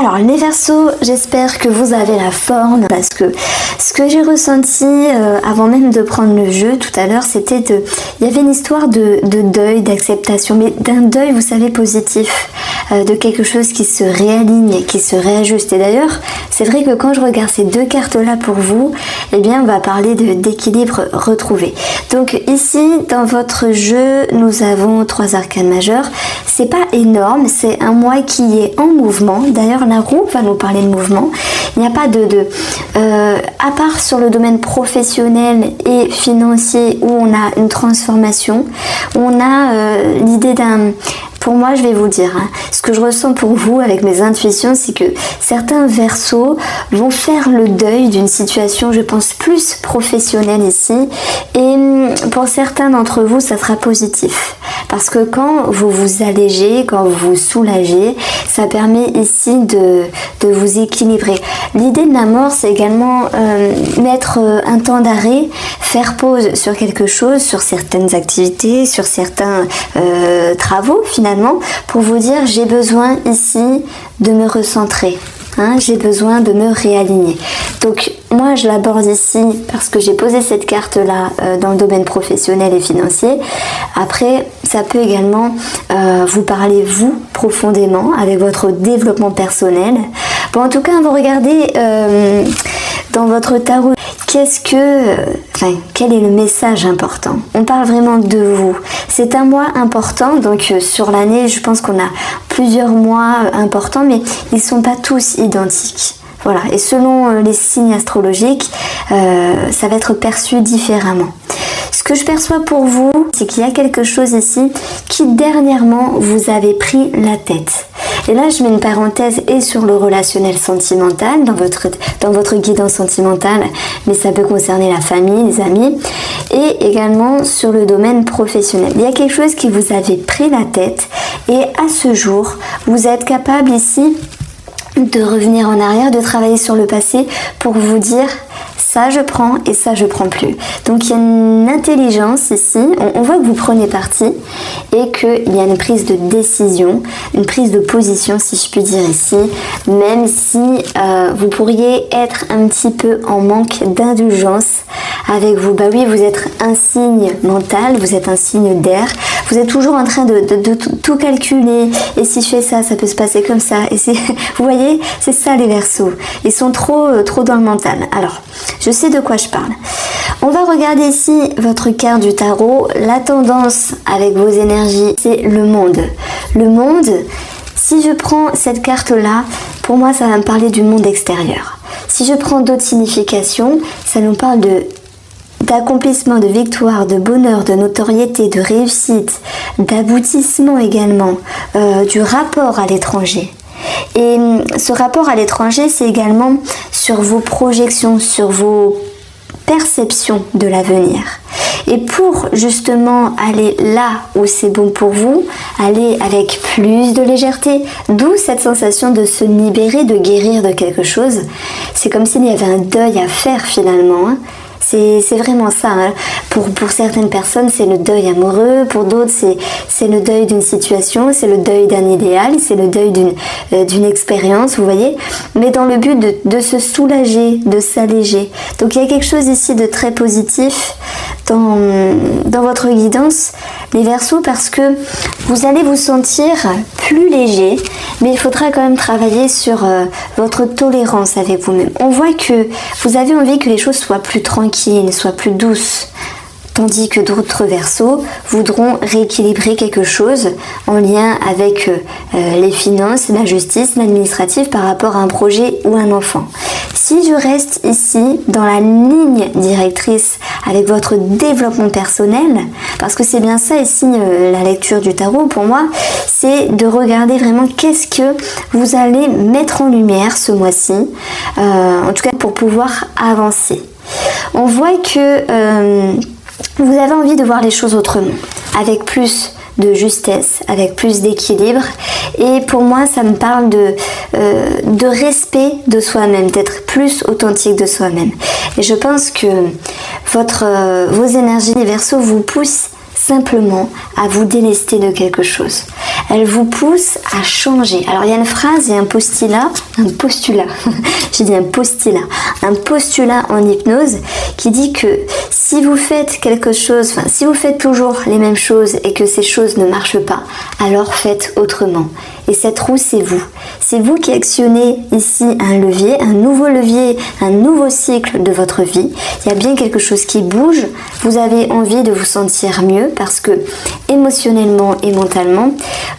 Alors les Verseaux, j'espère que vous avez la forme parce que ce que j'ai ressenti avant même de prendre le jeu tout à l'heure, il y avait une histoire de deuil, d'acceptation, mais d'un deuil, vous savez, positif, de quelque chose qui se réaligne, qui se réajuste. Et d'ailleurs, c'est vrai que quand je regarde ces deux cartes-là pour vous, eh bien on va parler d'équilibre retrouvé. Donc ici, dans votre jeu, nous avons 3 arcanes majeures. C'est pas énorme, c'est un moi qui est en mouvement. D'ailleurs, la roue va nous parler de mouvement. Il n'y a pas à part sur le domaine professionnel et financier où on a une transformation, où on a l'idée d'un... Pour moi, je vais vous dire, ce que je ressens pour vous avec mes intuitions, c'est que certains Verseaux vont faire le deuil d'une situation, je pense, plus professionnelle ici. Et pour certains d'entre vous, ça sera positif. Parce que quand vous vous allégez, quand vous vous soulagez, ça permet ici de vous équilibrer. L'idée de la mort, c'est également mettre un temps d'arrêt, faire pause sur quelque chose, sur certaines activités, sur certains travaux finalement, pour vous dire j'ai besoin ici de me recentrer. J'ai besoin de me réaligner. Donc moi je l'aborde ici parce que j'ai posé cette carte là dans le domaine professionnel et financier. Après ça peut également vous parler vous profondément avec votre développement personnel. Bon, en tout cas on va regarder dans votre tarot quel est le message important. On parle vraiment de vous. C'est un mois important, donc sur l'année, je pense qu'on a plusieurs mois importants, mais ils ne sont pas tous identiques. Voilà, et selon les signes astrologiques, ça va être perçu différemment. Ce que je perçois pour vous, c'est qu'il y a quelque chose ici qui dernièrement vous avez pris la tête. Et là, je mets une parenthèse et sur le relationnel sentimental, dans votre guidance sentimentale, mais ça peut concerner la famille, les amis, et également sur le domaine professionnel. Il y a quelque chose qui vous avait pris la tête et à ce jour, vous êtes capable ici de revenir en arrière, de travailler sur le passé pour vous dire ça je prends et ça je prends plus. Donc il y a une intelligence ici, on voit que vous prenez parti et qu'il y a une prise de décision, une prise de position si je puis dire ici, même si vous pourriez être un petit peu en manque d'indulgence avec vous. Bah oui, vous êtes un signe mental, vous êtes un signe d'air, vous êtes toujours en train de tout calculer, et si je fais ça, ça peut se passer comme ça, et si vous voyez, c'est ça les Verseaux, ils sont trop dans le mental. Alors, je sais de quoi je parle. On va regarder ici votre carte du tarot. La tendance avec vos énergies, c'est le monde. Le monde, si je prends cette carte-là, pour moi, ça va me parler du monde extérieur. Si je prends d'autres significations, ça nous parle d'accomplissement, de victoire, de bonheur, de notoriété, de réussite, d'aboutissement également, du rapport à l'étranger. Et ce rapport à l'étranger, c'est également sur vos projections, sur vos perceptions de l'avenir. Et pour justement aller là où c'est bon pour vous, aller avec plus de légèreté, d'où cette sensation de se libérer, de guérir de quelque chose. C'est comme s'il y avait un deuil à faire finalement. C'est vraiment ça. Pour certaines personnes, c'est le deuil amoureux. Pour d'autres, c'est le deuil d'une situation, c'est le deuil d'un idéal, c'est le deuil d'une expérience, vous voyez. Mais dans le but de se soulager, de s'alléger. Donc il y a quelque chose ici de très positif dans votre guidance, les Verseaux, parce que vous allez vous sentir plus léger, mais il faudra quand même travailler sur votre tolérance avec vous-même. On voit que vous avez envie que les choses soient plus tranquilles, soient plus douces, tandis que d'autres Verseaux voudront rééquilibrer quelque chose en lien avec les finances, la justice, l'administratif par rapport à un projet ou un enfant. Si je reste ici dans la ligne directrice avec votre développement personnel, parce que c'est bien ça ici la lecture du tarot pour moi, c'est de regarder vraiment qu'est-ce que vous allez mettre en lumière ce mois-ci, en tout cas pour pouvoir avancer. On voit que vous avez envie de voir les choses autrement, avec plus de justesse, avec plus d'équilibre, et pour moi ça me parle de respect de soi-même, d'être plus authentique de soi-même. Et je pense que vos énergies, les Verseaux, vous poussent simplement à vous délester de quelque chose. Elle vous pousse à changer. Alors il y a une phrase, il y a un postulat, j'ai dit un postulat en hypnose qui dit que si vous faites quelque chose, si vous faites toujours les mêmes choses et que ces choses ne marchent pas, alors faites autrement. Et cette roue, c'est vous. C'est vous qui actionnez ici un levier, un nouveau cycle de votre vie. Il y a bien quelque chose qui bouge. Vous avez envie de vous sentir mieux parce que émotionnellement et mentalement,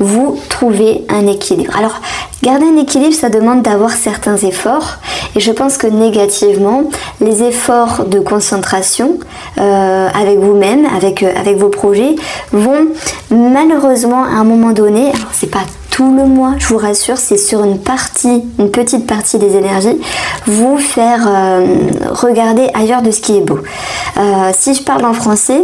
vous trouvez un équilibre. Alors, garder un équilibre, ça demande d'avoir certains efforts. Et je pense que négativement, les efforts de concentration avec vous-même, avec vos projets, vont malheureusement à un moment donné, alors c'est pas tout le mois, je vous rassure, c'est sur une petite partie des énergies, vous faire regarder ailleurs de ce qui est beau. Si je parle en français,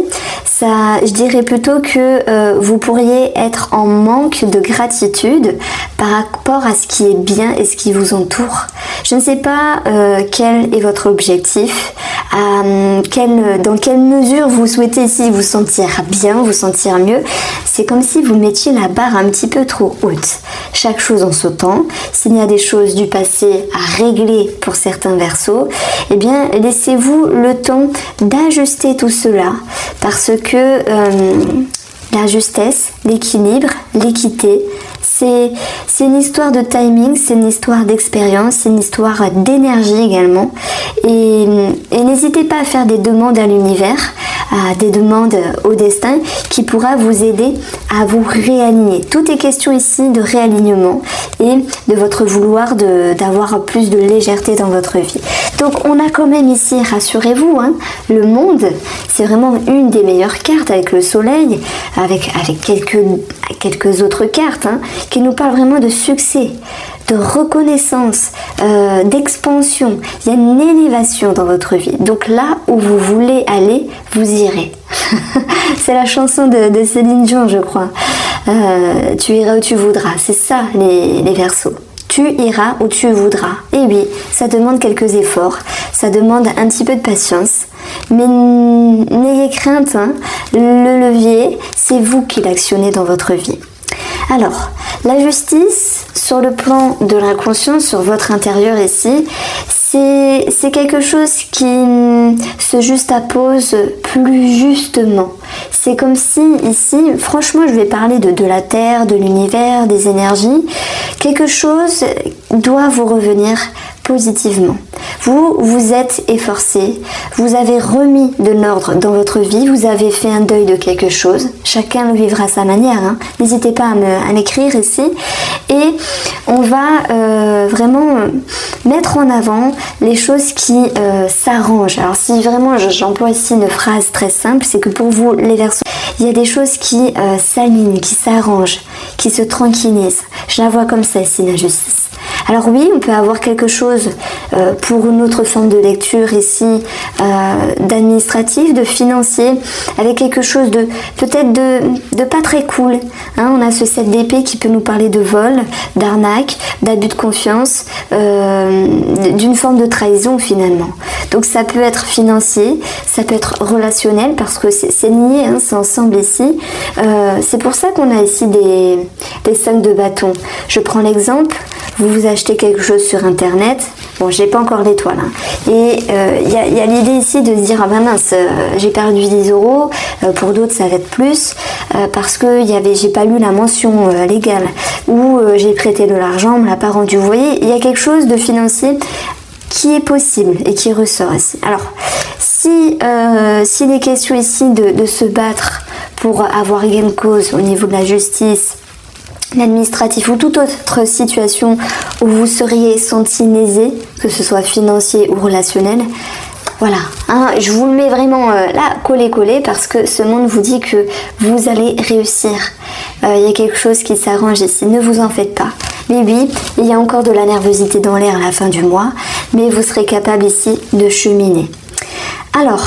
je dirais plutôt que vous pourriez être en manque de gratitude par rapport à ce qui est bien et ce qui vous entoure. Je ne sais pas quel est votre objectif, dans quelle mesure vous souhaitez ici vous sentir bien, vous sentir mieux. C'est comme si vous mettiez la barre un petit peu trop haute. Chaque chose en son temps. S'il y a des choses du passé à régler pour certains versos, eh bien laissez-vous le temps d'ajuster tout cela parce que la justesse, l'équilibre, l'équité, c'est une histoire de timing, c'est une histoire d'expérience, c'est une histoire d'énergie également. Et n'hésitez pas à faire des demandes à l'univers, des demandes au destin qui pourra vous aider à vous réaligner. Tout est question ici de réalignement et de votre vouloir d'avoir plus de légèreté dans votre vie. Donc on a quand même ici, rassurez-vous, le monde, c'est vraiment une des meilleures cartes avec le soleil, avec quelques autres cartes qui nous parlent vraiment de succès, de reconnaissance, d'expansion. Il y a une élévation dans votre vie. Donc là où vous voulez aller, vous irez. C'est la chanson de Céline Dion, je crois. Tu iras où tu voudras. C'est ça les Verseaux. Tu iras où tu voudras. Et oui, ça demande quelques efforts. Ça demande un petit peu de patience. Mais n'ayez crainte, le levier, c'est vous qui l'actionnez dans votre vie. Alors, la justice, sur le plan de l'inconscient, sur votre intérieur ici, c'est quelque chose qui se juxtapose plus justement. C'est comme si ici, franchement, je vais parler de la Terre, de l'univers, des énergies. Quelque chose doit vous revenir positivement. Vous êtes efforcé, vous avez remis de l'ordre dans votre vie, vous avez fait un deuil de quelque chose. Chacun le vivra à sa manière. N'hésitez pas à m'écrire ici. Et on va vraiment mettre en avant les choses qui s'arrangent. Alors si vraiment j'emploie ici une phrase très simple, c'est que pour vous, les Verseaux, il y a des choses qui s'alignent, qui s'arrangent, qui se tranquillisent. Je la vois comme ça ici, la justice. Alors oui, on peut avoir quelque chose pour une autre forme de lecture ici, d'administratif, de financier, avec quelque chose de peut-être de pas très cool. On a ce 7 d'épée qui peut nous parler de vol, d'arnaque, d'abus de confiance, d'une forme de trahison finalement. Donc ça peut être financier, ça peut être relationnel parce que c'est lié, c'est ensemble ici. C'est pour ça qu'on a ici des 5 de bâton. Je prends l'exemple. Vous achetez quelque chose sur internet, bon j'ai pas encore l'étoile, et il y a l'idée ici de se dire ah ben mince, j'ai perdu 10 €, pour d'autres ça va être plus, parce que j'ai pas lu la mention légale, ou j'ai prêté de l'argent, on me l'a pas rendu. Vous voyez, il y a quelque chose de financier qui est possible et qui ressort ici. Alors s'il est question ici de se battre pour avoir gain de cause au niveau de la justice, l'administratif ou toute autre situation où vous seriez senti lésé, que ce soit financier ou relationnel, voilà, je vous le mets vraiment là, collé, parce que ce monde vous dit que vous allez réussir. Il y a quelque chose qui s'arrange ici, ne vous en faites pas. Mais oui, il y a encore de la nervosité dans l'air à la fin du mois, mais vous serez capable ici de cheminer. Alors,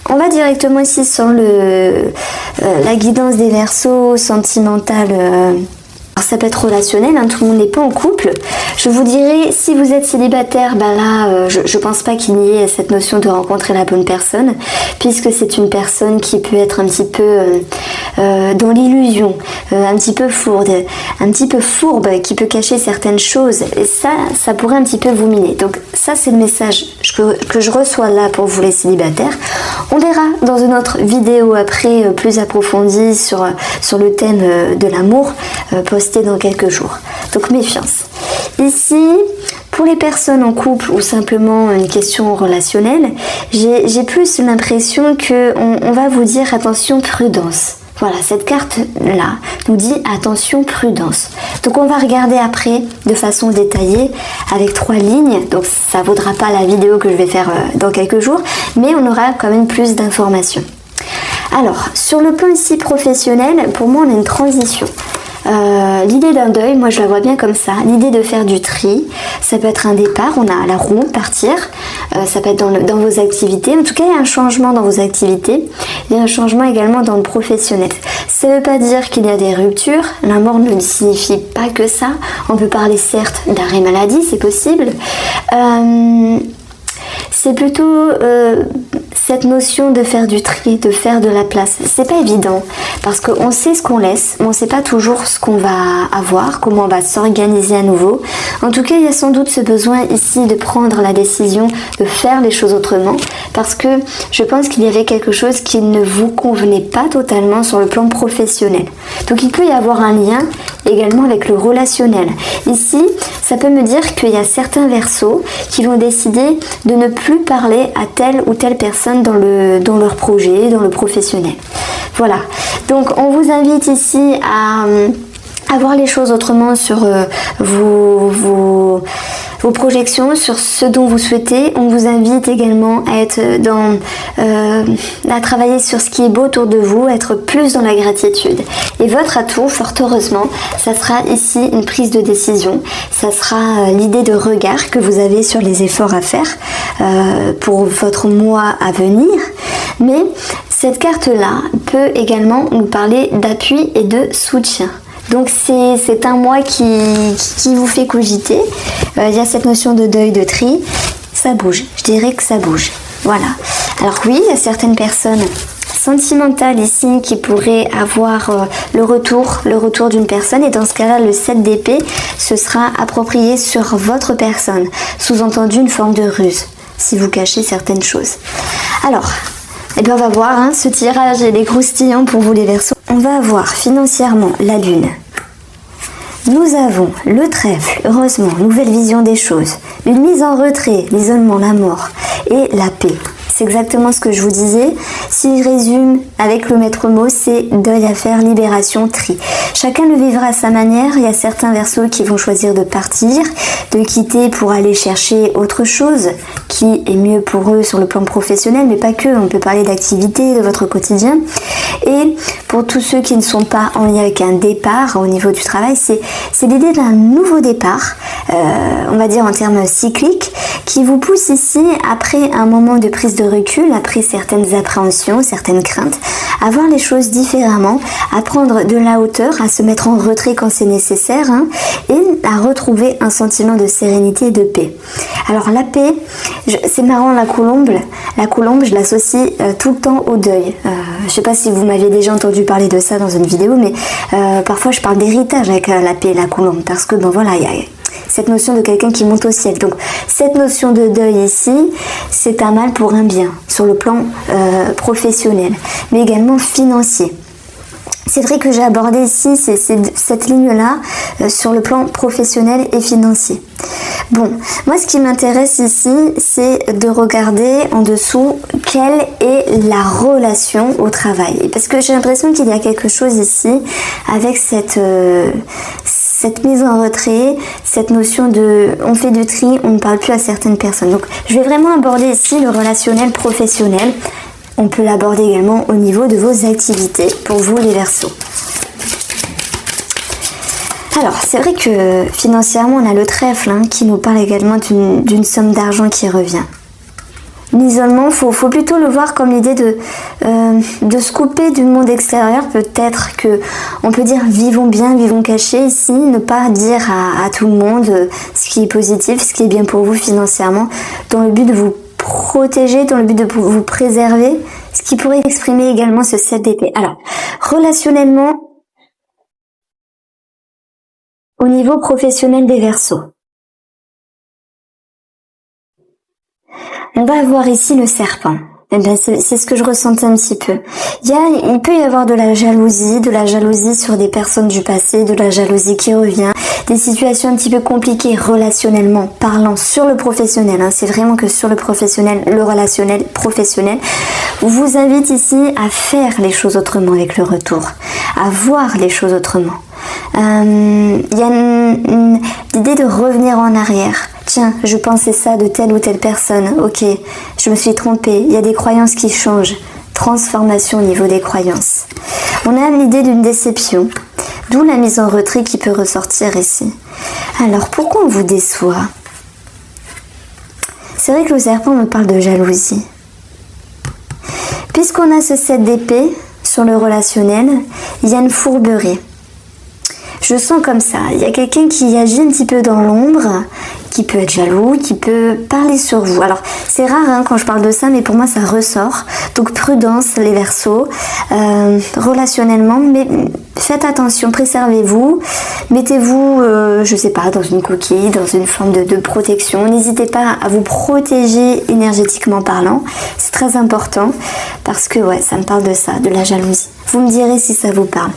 on va directement ici sur la guidance des Verseaux sentimentale Ça peut être relationnel, hein, tout le monde n'est pas en couple. Je vous dirais, si vous êtes célibataire, je pense pas qu'il y ait cette notion de rencontrer la bonne personne, puisque c'est une personne qui peut être un petit peu dans l'illusion, un petit peu fourbe, qui peut cacher certaines choses. Et ça pourrait un petit peu vous miner. Donc ça, c'est le message que je reçois là pour vous les célibataires. On verra dans une autre vidéo après, plus approfondie sur le thème de l'amour, postée dans quelques jours. Donc méfiance. Ici, pour les personnes en couple ou simplement une question relationnelle, j'ai plus l'impression qu'on va vous dire attention, prudence. Voilà, cette carte-là nous dit attention, prudence. Donc on va regarder après de façon détaillée avec 3 lignes. Donc ça ne vaudra pas la vidéo que je vais faire dans quelques jours, mais on aura quand même plus d'informations. Alors, sur le plan ici professionnel, pour moi on a une transition. L'idée d'un deuil, moi je la vois bien comme ça, l'idée de faire du tri, ça peut être un départ, on a la roue, partir, ça peut être dans vos activités, en tout cas il y a un changement dans vos activités, il y a un changement également dans le professionnel. Ça ne veut pas dire qu'il y a des ruptures, la mort ne signifie pas que ça, on peut parler certes d'arrêt maladie, c'est possible, c'est plutôt cette notion de faire du tri, de faire de la place. C'est pas évident parce qu'on sait ce qu'on laisse, mais on sait pas toujours ce qu'on va avoir, comment on va s'organiser à nouveau. En tout cas, il y a sans doute ce besoin ici de prendre la décision de faire les choses autrement parce que je pense qu'il y avait quelque chose qui ne vous convenait pas totalement sur le plan professionnel. Donc il peut y avoir un lien également avec le relationnel. Ici, ça peut me dire qu'il y a certains Verseaux qui vont décider de ne plus parler à telle ou telle personne dans leur projet, dans le professionnel. Voilà. Donc on vous invite ici à voir les choses autrement sur vos projections, sur ce dont vous souhaitez. On vous invite également à être à travailler sur ce qui est beau autour de vous, être plus dans la gratitude. Et votre atout, fort heureusement, ça sera ici une prise de décision. Ça sera l'idée de regard que vous avez sur les efforts à faire pour votre mois à venir. Mais cette carte-là peut également nous parler d'appui et de soutien. Donc c'est un mois qui vous fait cogiter. Il y a cette notion de deuil, de tri. Ça bouge, je dirais que ça bouge. Voilà. Alors oui, il y a certaines personnes sentimentales ici qui pourraient avoir le retour d'une personne. Et dans ce cas-là, le 7 d'épée, ce sera approprié sur votre personne. Sous-entendu une forme de ruse, si vous cachez certaines choses. Alors, eh bien on va voir, hein, ce tirage est des croustillants pour vous les Verseaux. On va avoir financièrement la lune. Nous avons le trèfle, heureusement, nouvelle vision des choses. Une mise en retrait, l'isolement, la mort et la paix. C'est exactement ce que je vous disais. Si je résume avec le maître mot, c'est deuil à faire, libération, tri. Chacun le vivra à sa manière. Il y a certains Verseaux qui vont choisir de partir, de quitter pour aller chercher autre chose qui est mieux pour eux sur le plan professionnel, mais pas que. On peut parler d'activité, de votre quotidien. Et pour tous ceux qui ne sont pas en lien avec un départ au niveau du travail, c'est l'idée d'un nouveau départ, on va dire en termes cycliques, qui vous pousse ici, après un moment de prise de recul, après certaines appréhensions, certaines craintes, à voir les choses différemment, à prendre de la hauteur, à se mettre en retrait quand c'est nécessaire, hein, et à retrouver un sentiment de sérénité et de paix. Alors la paix, c'est marrant, la colombe, je l'associe tout le temps au deuil. Je ne sais pas si vous m'aviez déjà entendu parler de ça dans une vidéo, mais parfois je parle d'héritage avec la paix et la colombe, parce que bon voilà, il y a cette notion de quelqu'un qui monte au ciel. Donc cette notion de deuil ici, c'est un mal pour un bien, sur le plan professionnel, mais également financier. C'est vrai que j'ai abordé ici cette ligne-là sur le plan professionnel et financier. Bon, moi ce qui m'intéresse ici, c'est de regarder en dessous quelle est la relation au travail. Parce que j'ai l'impression qu'il y a quelque chose ici avec cette mise en retrait, cette notion de on fait du tri, on ne parle plus à certaines personnes. Donc je vais vraiment aborder ici le relationnel professionnel. On peut l'aborder également au niveau de vos activités pour vous les Verseaux. Alors c'est vrai que financièrement on a le trèfle qui nous parle également d'une somme d'argent qui revient. L'isolement, faut plutôt le voir comme l'idée de se couper du monde extérieur. Peut-être que on peut dire vivons bien, vivons cachés ici, ne pas dire à tout le monde ce qui est positif, ce qui est bien pour vous financièrement, dans le but de vous protéger, dans le but de vous préserver, ce qui pourrait exprimer également ce 7 d'épée. Alors, relationnellement, au niveau professionnel des Verseaux, on va avoir ici le serpent. Eh ben, c'est ce que je ressentais un petit peu. Il peut y avoir de la jalousie sur des personnes du passé, de la jalousie qui revient, des situations un petit peu compliquées relationnellement parlant sur le professionnel. C'est vraiment que sur le professionnel, le relationnel, professionnel. Vous invite ici à faire les choses autrement avec le retour, à voir les choses autrement. Il y a l'idée de revenir en arrière. Tiens, je pensais ça de telle ou telle personne. Ok, je me suis trompée. Il y a des croyances qui changent. Transformation au niveau des croyances. On a l'idée d'une déception, d'où la mise en retrait qui peut ressortir ici. Alors, pourquoi on vous déçoit? C'est vrai que le serpent me parle de jalousie. Puisqu'on a ce 7 d'épée sur le relationnel, il y a une fourberie. Je sens comme ça, il y a quelqu'un qui agit un petit peu dans l'ombre, qui peut être jaloux, qui peut parler sur vous. Alors, c'est rare quand je parle de ça, mais pour moi, ça ressort. Donc, prudence, les Verseaux, relationnellement, mais faites attention, préservez-vous, mettez-vous, je sais pas, dans une coquille, dans une forme de protection. N'hésitez pas à vous protéger énergétiquement parlant. C'est très important parce que, ouais, ça me parle de ça, de la jalousie. Vous me direz si ça vous parle.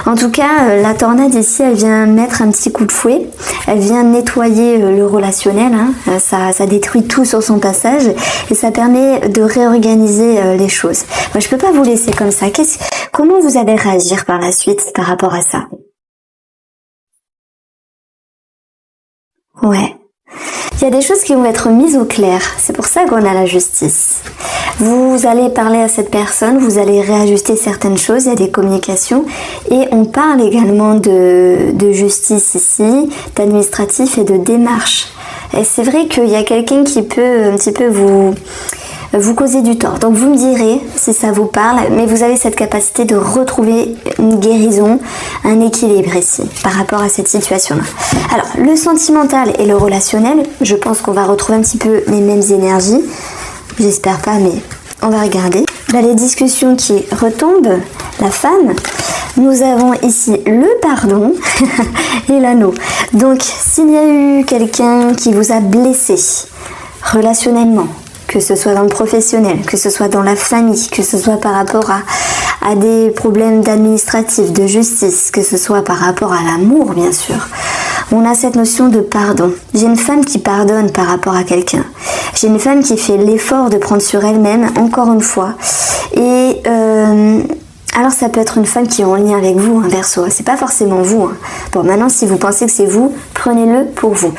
En tout cas, la tornade ici, elle vient mettre un petit coup de fouet. Elle vient nettoyer le relationnel. Ça détruit tout sur son passage et ça permet de réorganiser les choses. Moi, je peux pas vous laisser comme ça. Comment vous allez réagir par la suite par rapport à ça? Ouais. Il y a des choses qui vont être mises au clair. C'est pour ça qu'on a la justice. Vous allez parler à cette personne, vous allez réajuster certaines choses, il y a des communications. Et on parle également de justice ici, d'administratif et de démarche. Et c'est vrai qu'il y a quelqu'un qui peut un petit peu vous causer du tort. Donc vous me direz si ça vous parle, mais vous avez cette capacité de retrouver une guérison, un équilibre ici par rapport à cette situation-là. Alors, le sentimental et le relationnel, je pense qu'on va retrouver un petit peu les mêmes énergies. J'espère pas, mais on va regarder. Là, les discussions qui retombent, la femme. Nous avons ici le pardon et l'anneau. Donc, s'il y a eu quelqu'un qui vous a blessé relationnellement, que ce soit dans le professionnel, que ce soit dans la famille, que ce soit par rapport à des problèmes d'administratif, de justice, que ce soit par rapport à l'amour, bien sûr. On a cette notion de pardon. J'ai une femme qui pardonne par rapport à quelqu'un. J'ai une femme qui fait l'effort de prendre sur elle-même, encore une fois. Et alors ça peut être une femme qui est en lien avec vous, Verseau. C'est pas forcément vous. Bon, maintenant, si vous pensez que c'est vous, prenez-le pour vous.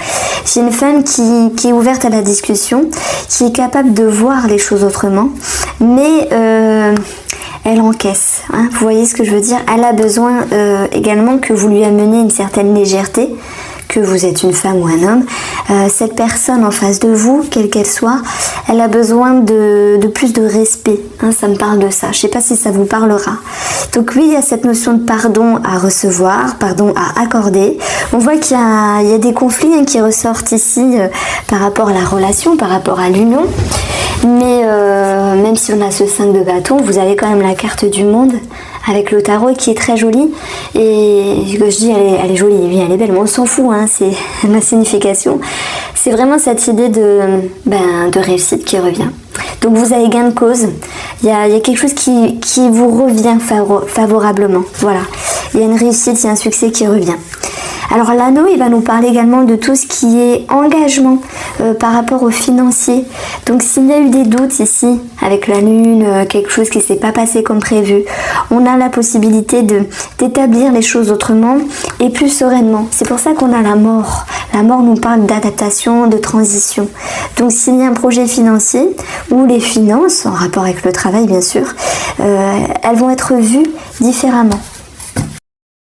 J'ai une femme qui est ouverte à la discussion, qui est capable de voir les choses autrement, mais elle encaisse. Vous voyez ce que je veux dire? Elle a besoin également que vous lui ameniez une certaine légèreté, que vous êtes une femme ou un homme. Cette personne en face de vous, quelle qu'elle soit, elle a besoin de plus de respect. Ça me parle de ça. Je sais pas si ça vous parlera. Donc oui, il y a cette notion de pardon à recevoir, pardon à accorder. On voit qu'il y a des conflits qui ressortent ici par rapport à la relation, par rapport à l'union. Mais même si on a ce 5 de bâton, vous avez quand même la carte du monde avec le tarot qui est très jolie. Et je dis elle est jolie, oui elle est belle, mais on s'en fout, c'est la signification. C'est vraiment cette idée de réussite qui revient. Donc vous avez gain de cause, il y a quelque chose qui vous revient favorablement. Voilà, il y a une réussite, il y a un succès qui revient. Alors l'anneau, il va nous parler également de tout ce qui est engagement par rapport au financier. Donc s'il y a eu des doutes ici avec la lune, quelque chose qui ne s'est pas passé comme prévu, on a la possibilité d'établir les choses autrement et plus sereinement. C'est pour ça qu'on a la mort. La mort nous parle d'adaptation, de transition. Donc s'il y a un projet financier ou les finances, en rapport avec le travail bien sûr, elles vont être vues différemment.